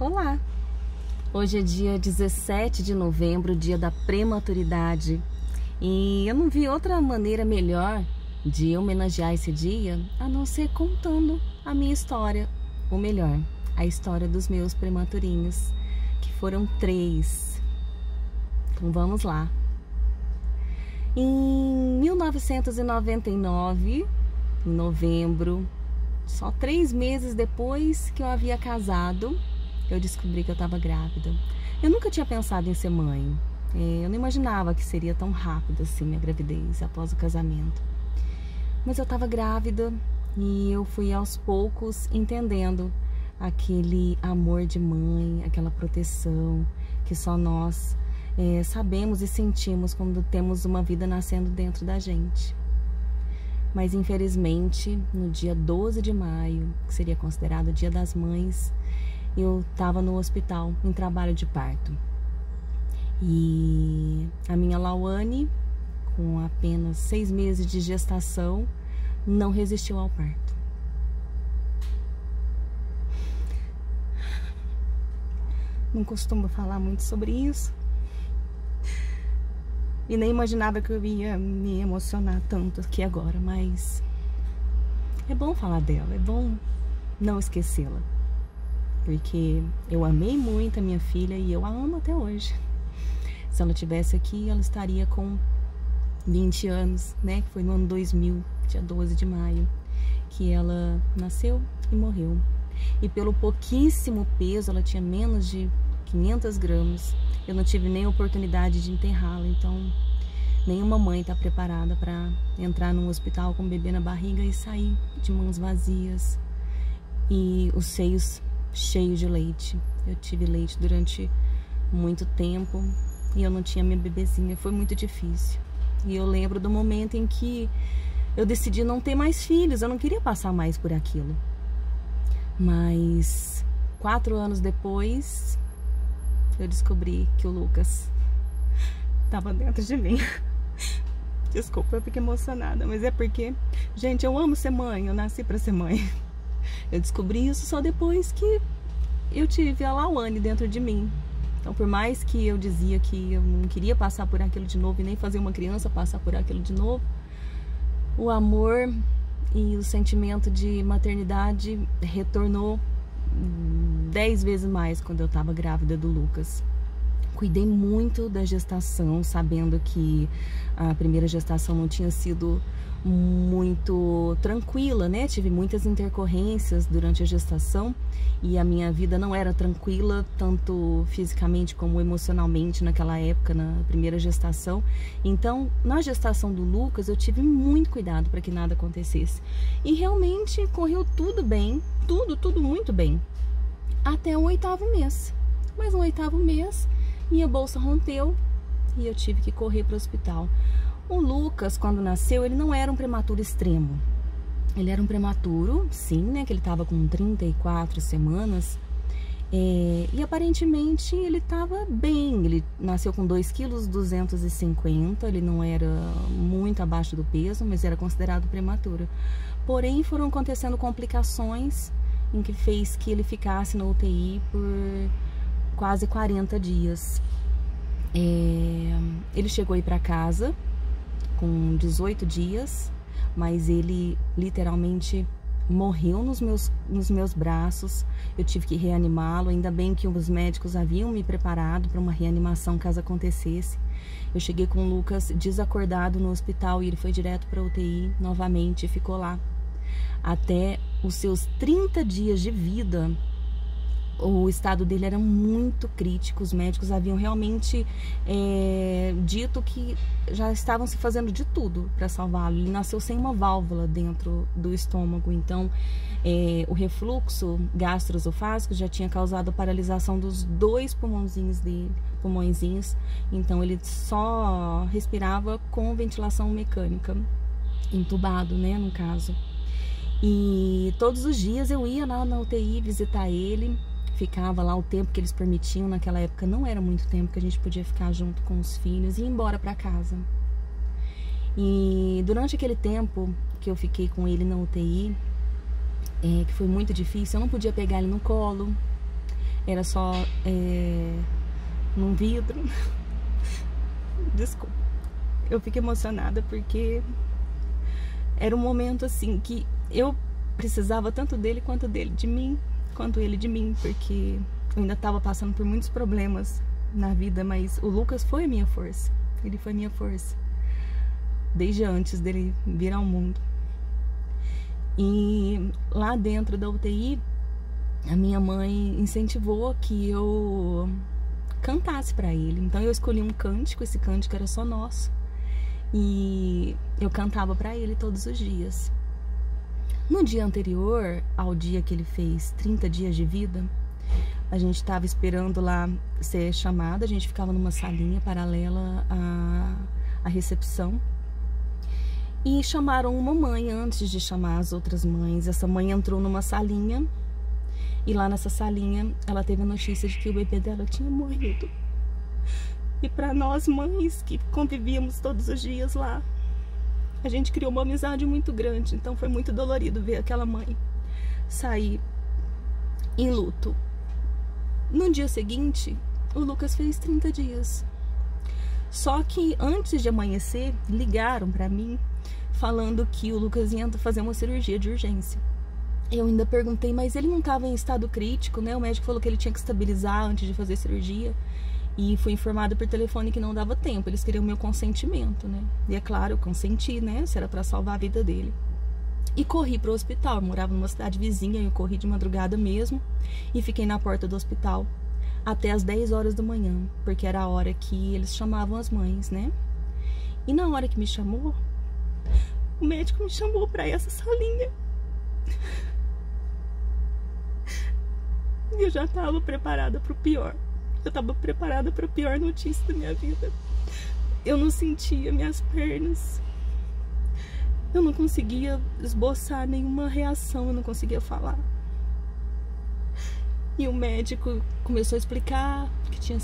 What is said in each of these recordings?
Olá! Hoje é dia 17 de novembro, dia da prematuridade. E eu não vi outra maneira melhor de homenagear esse dia a não ser contando a minha história. Ou melhor, a história dos meus prematurinhos, que foram 3. Então vamos lá. Em 1999, em novembro, só 3 meses depois que eu havia casado, eu descobri que eu estava grávida. Eu nunca tinha pensado em ser mãe. Eu não imaginava que seria tão rápido assim minha gravidez após o casamento. Mas eu estava grávida e eu fui aos poucos entendendo aquele amor de mãe, aquela proteção que só nós sabemos e sentimos quando temos uma vida nascendo dentro da gente. Mas infelizmente, no dia 12 de maio, que seria considerado o Dia das Mães, eu estava no hospital em trabalho de parto. E a minha Lauane, com apenas 6 meses de gestação, não resistiu ao parto. Não costumo falar muito sobre isso. E nem imaginava que eu ia me emocionar tanto aqui agora, mas é bom falar dela, é bom não esquecê-la. Porque eu amei muito a minha filha e eu a amo até hoje. Se ela estivesse aqui, ela estaria com 20 anos, né? Que foi no ano 2000, dia 12 de maio, que ela nasceu e morreu. E pelo pouquíssimo peso, ela tinha menos de 500 gramas. Eu não tive nem oportunidade de enterrá-la, então nenhuma mãe está preparada para entrar num hospital com o bebê na barriga e sair de mãos vazias e os seios cheios de leite. Eu tive leite durante muito tempo e eu não tinha minha bebezinha, foi muito difícil. E eu lembro do momento em que eu decidi não ter mais filhos, eu não queria passar mais por aquilo. Mas 4 anos depois, eu descobri que o Lucas estava dentro de mim. Desculpa, eu fiquei emocionada, mas é porque, gente, eu amo ser mãe, eu nasci para ser mãe. Eu descobri isso só depois que eu tive a Lauane dentro de mim. Então, por mais que eu dizia que eu não queria passar por aquilo de novo e nem fazer uma criança passar por aquilo de novo, o amor e o sentimento de maternidade retornou 10 vezes mais quando eu estava grávida do Lucas. Cuidei muito da gestação, sabendo que a primeira gestação não tinha sido muito tranquila, né? Tive muitas intercorrências durante a gestação e a minha vida não era tranquila, tanto fisicamente como emocionalmente naquela época, na primeira gestação. Então, na gestação do Lucas, eu tive muito cuidado para que nada acontecesse. E realmente correu tudo bem, tudo muito bem, até o 8º mês. Mas no 8º mês, minha bolsa rompeu e eu tive que correr para o hospital. O Lucas, quando nasceu, ele não era um prematuro extremo. Ele era um prematuro, sim, né? Que ele estava com 34 semanas. E aparentemente ele estava bem. Ele nasceu com 2,250 kg. Ele não era muito abaixo do peso, mas era considerado prematuro. Porém, foram acontecendo complicações em que fez que ele ficasse na UTI por quase 40 dias. Ele chegou a ir para casa com 18 dias, mas ele literalmente morreu nos meus braços. Eu tive que reanimá-lo, ainda bem que os médicos haviam me preparado para uma reanimação caso acontecesse. Eu cheguei com o Lucas desacordado no hospital e ele foi direto para a UTI novamente e ficou lá até os seus 30 dias de vida. O estado dele era muito crítico, os médicos haviam realmente dito que já estavam se fazendo de tudo para salvá-lo. Ele nasceu sem uma válvula dentro do estômago, então o refluxo gastroesofágico já tinha causado a paralisação dos 2 pulmãozinhos dele, então ele só respirava com ventilação mecânica, entubado, né, no caso. E todos os dias eu ia lá na UTI visitar ele. Ficava lá o tempo que eles permitiam. Naquela época não era muito tempo que a gente podia ficar junto com os filhos e ir embora para casa. E durante aquele tempo que eu fiquei com ele na UTI, que foi muito difícil, eu não podia pegar ele no colo, era só num vidro. Desculpa, eu fico emocionada porque era um momento assim que eu precisava tanto dele quanto dele de mim, quanto ele de mim, porque eu ainda estava passando por muitos problemas na vida, mas o Lucas foi a minha força. Ele foi a minha força desde antes dele vir ao mundo. E lá dentro da UTI, a minha mãe incentivou que eu cantasse para ele. Então eu escolhi um cântico, esse cântico era só nosso, e eu cantava para ele todos os dias. No dia anterior ao dia que ele fez 30 dias de vida, a gente estava esperando lá ser chamada, a gente ficava numa salinha paralela à recepção. E chamaram uma mãe antes de chamar as outras mães. Essa mãe entrou numa salinha e lá nessa salinha ela teve a notícia de que o bebê dela tinha morrido. E para nós mães que convivíamos todos os dias lá, a gente criou uma amizade muito grande. Então foi muito dolorido ver aquela mãe sair em luto. No dia seguinte, o Lucas fez 30 dias. Só que antes de amanhecer, ligaram para mim falando que o Lucas ia fazer uma cirurgia de urgência. Eu ainda perguntei, mas ele não estava em estado crítico, né? O médico falou que ele tinha que estabilizar antes de fazer cirurgia. E fui informada por telefone que não dava tempo, eles queriam meu consentimento, né? E é claro, eu consenti, né? Se era para salvar a vida dele. E corri pro hospital, eu morava numa cidade vizinha, eu corri de madrugada mesmo. E fiquei na porta do hospital até as 10 horas da manhã, porque era a hora que eles chamavam as mães, né? E na hora que me chamou, o médico me chamou pra essa salinha. E eu já tava preparada pro pior. Eu tava preparada pra pior notícia da minha vida. Eu não sentia minhas pernas. Eu não conseguia esboçar nenhuma reação, eu não conseguia falar. E o médico começou a explicar que tinha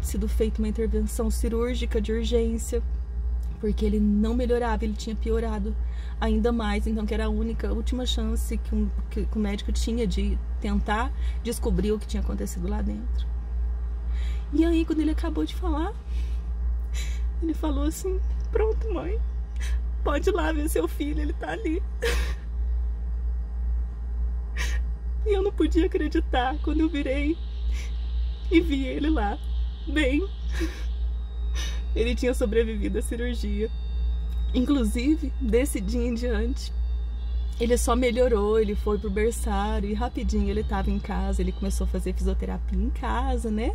sido feita uma intervenção cirúrgica de urgência, porque ele não melhorava, ele tinha piorado ainda mais, então que era a última chance que o médico tinha de tentar descobrir o que tinha acontecido lá dentro. E aí, quando ele acabou de falar, ele falou assim: pronto, mãe, pode ir lá ver seu filho, ele tá ali. E eu não podia acreditar quando eu virei e vi ele lá, bem. Ele tinha sobrevivido à cirurgia. Inclusive, desse dia em diante, ele só melhorou, ele foi pro berçário e rapidinho ele estava em casa, ele começou a fazer fisioterapia em casa, né?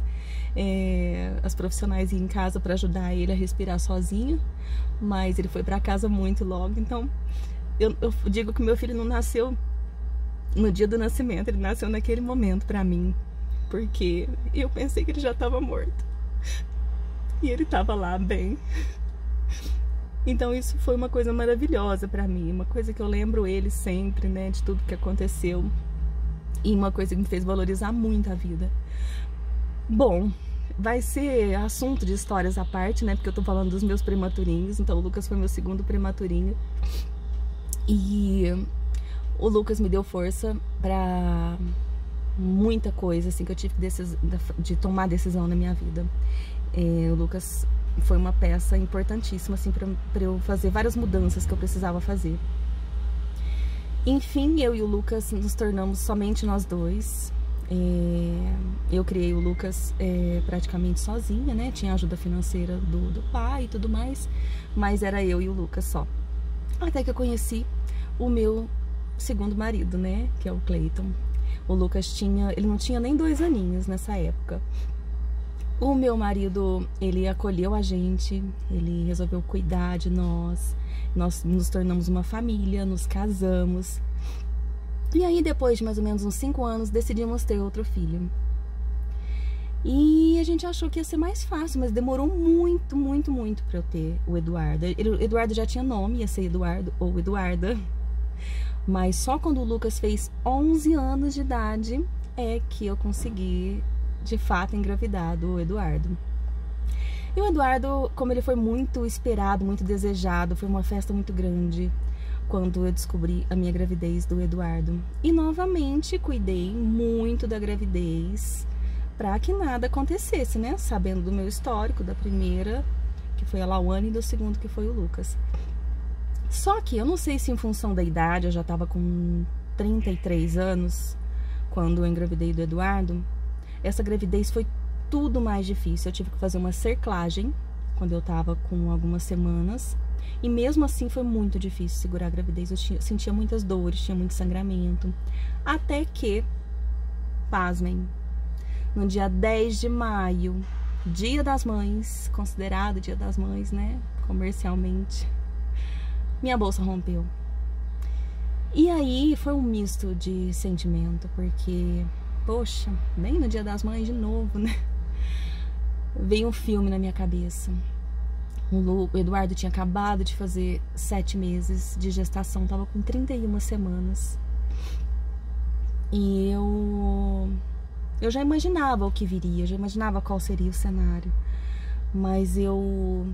As profissionais iam em casa para ajudar ele a respirar sozinho, mas ele foi para casa muito logo. Então, eu digo que meu filho não nasceu no dia do nascimento, ele nasceu naquele momento para mim, porque eu pensei que ele já estava morto e ele estava lá bem. Então isso foi uma coisa maravilhosa para mim, uma coisa que eu lembro ele sempre, né, de tudo que aconteceu, e uma coisa que me fez valorizar muito a vida. Bom, vai ser assunto de histórias à parte, né, porque eu tô falando dos meus prematurinhos. Então o Lucas foi meu segundo prematurinho e o Lucas me deu força pra muita coisa, assim, que eu tive de tomar decisão na minha vida. O Lucas foi uma peça importantíssima, assim, pra eu fazer várias mudanças que eu precisava fazer. Enfim, eu e o Lucas nos tornamos somente nós dois. Eu criei o Lucas praticamente sozinha, né? Tinha ajuda financeira do pai e tudo mais, mas era eu e o Lucas só. Até que eu conheci o meu segundo marido, né? Que é o Cleiton. O Lucas ele não tinha nem 2 aninhos nessa época. O meu marido, ele acolheu a gente, ele resolveu cuidar de nós nos tornamos uma família, nos casamos. E aí, depois de mais ou menos uns 5 anos, decidimos ter outro filho. E a gente achou que ia ser mais fácil, mas demorou muito, muito, muito pra eu ter o Eduardo. O Eduardo já tinha nome, ia ser Eduardo ou Eduarda. Mas só quando o Lucas fez 11 anos de idade é que eu consegui, de fato, engravidar do Eduardo. E o Eduardo, como ele foi muito esperado, muito desejado, foi uma festa muito grande. quando eu descobri a minha gravidez do Eduardo. E novamente cuidei muito da gravidez para que nada acontecesse, né? Sabendo do meu histórico, da primeira, que foi a Lauane, e do segundo, que foi o Lucas. Só que eu não sei se em função da idade, eu já tava com 33 anos quando eu engravidei do Eduardo. Essa gravidez foi tudo mais difícil. Eu tive que fazer uma cerclagem quando eu tava com algumas semanas. E mesmo assim foi muito difícil segurar a gravidez. Eu sentia muitas dores, tinha muito sangramento. Até que, pasmem, no dia 10 de maio, Dia das Mães, considerado Dia das Mães, né, comercialmente, minha bolsa rompeu. E aí foi um misto de sentimento, porque, poxa, bem no Dia das Mães de novo, né? Veio um filme na minha cabeça. O Eduardo tinha acabado de fazer 7 meses de gestação, tava com 31 semanas. E eu já imaginava o que viria, já imaginava qual seria o cenário. Mas eu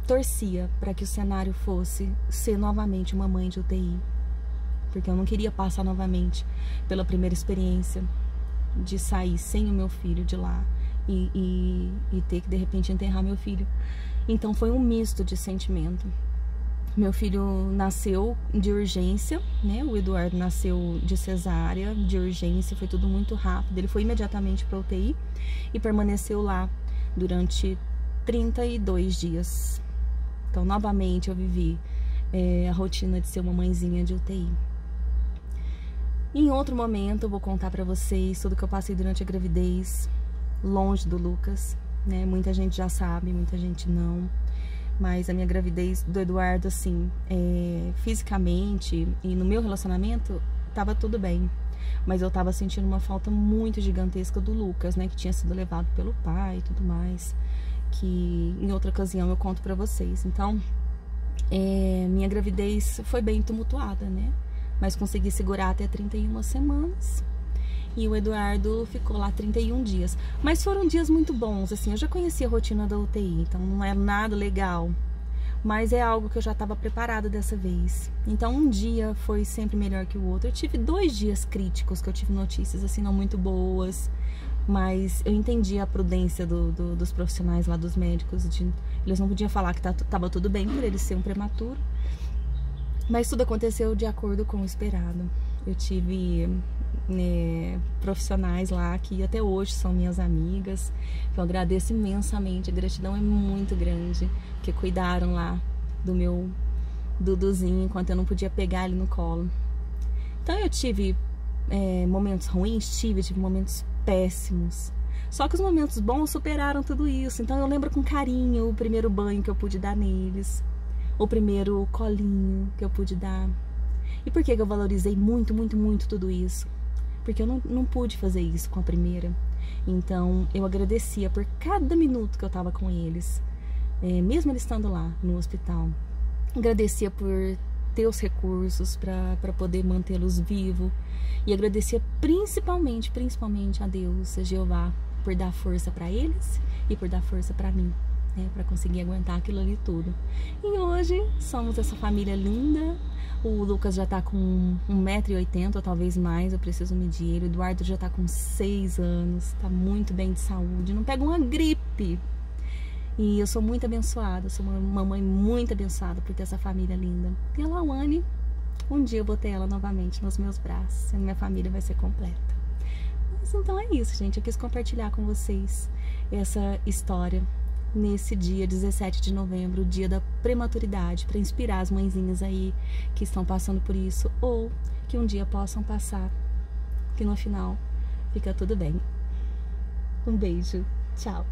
torcia para que o cenário fosse ser novamente uma mãe de UTI. Porque eu não queria passar novamente pela primeira experiência de sair sem o meu filho de lá e ter que de repente enterrar meu filho. Então foi um misto de sentimento. Meu filho nasceu de urgência, né? O Eduardo nasceu de cesárea, de urgência, foi tudo muito rápido. Ele foi imediatamente para UTI e permaneceu lá durante 32 dias. Então, novamente, eu vivi a rotina de ser uma mãezinha de UTI. Em outro momento, eu vou contar para vocês tudo que eu passei durante a gravidez, longe do Lucas, né? Muita gente já sabe, muita gente não. Mas a minha gravidez do Eduardo, assim, fisicamente e no meu relacionamento, tava tudo bem. Mas eu tava sentindo uma falta muito gigantesca do Lucas, né? Que tinha sido levado pelo pai e tudo mais. Que em outra ocasião eu conto pra vocês. Então, minha gravidez foi bem tumultuada, né? Mas consegui segurar até 31 semanas. E o Eduardo ficou lá 31 dias. Mas foram dias muito bons, assim. Eu já conhecia a rotina da UTI, então não é nada legal. Mas é algo que eu já estava preparada dessa vez. Então um dia foi sempre melhor que o outro. Eu tive 2 dias críticos, que eu tive notícias assim não muito boas. Mas eu entendi a prudência dos profissionais lá, dos médicos. Eles não podiam falar que tava tudo bem por ele ser um prematuro. Mas tudo aconteceu de acordo com o esperado. Eu tive profissionais lá que até hoje são minhas amigas. Eu agradeço imensamente, a gratidão é muito grande, que cuidaram lá do meu Duduzinho enquanto eu não podia pegar ele no colo. Então eu tive momentos ruins, tive momentos péssimos. Só que os momentos bons superaram tudo isso. Então eu lembro com carinho o primeiro banho que eu pude dar neles, o primeiro colinho que eu pude dar. E por que eu valorizei muito, muito, muito tudo isso? Porque eu não pude fazer isso com a primeira. Então eu agradecia por cada minuto que eu tava com eles, mesmo eles estando lá no hospital. Agradecia por ter os recursos para poder mantê-los vivos. E agradecia principalmente a Deus, a Jeová, por dar força para eles e por dar força para mim, né, para conseguir aguentar aquilo ali tudo. E hoje somos essa família linda. O Lucas já tá com 1,80 m, ou talvez mais, eu preciso medir ele. O Eduardo já tá com 6 anos, tá muito bem de saúde, não pega uma gripe. E eu sou muito abençoada, sou uma mamãe muito abençoada por ter essa família linda. E a Lauane, um dia eu vou ter ela novamente nos meus braços, e a minha família vai ser completa. Mas então é isso, gente, eu quis compartilhar com vocês essa história nesse dia 17 de novembro, o dia da prematuridade, para inspirar as mãezinhas aí que estão passando por isso, ou que um dia possam passar, que no final fica tudo bem. Um beijo, tchau!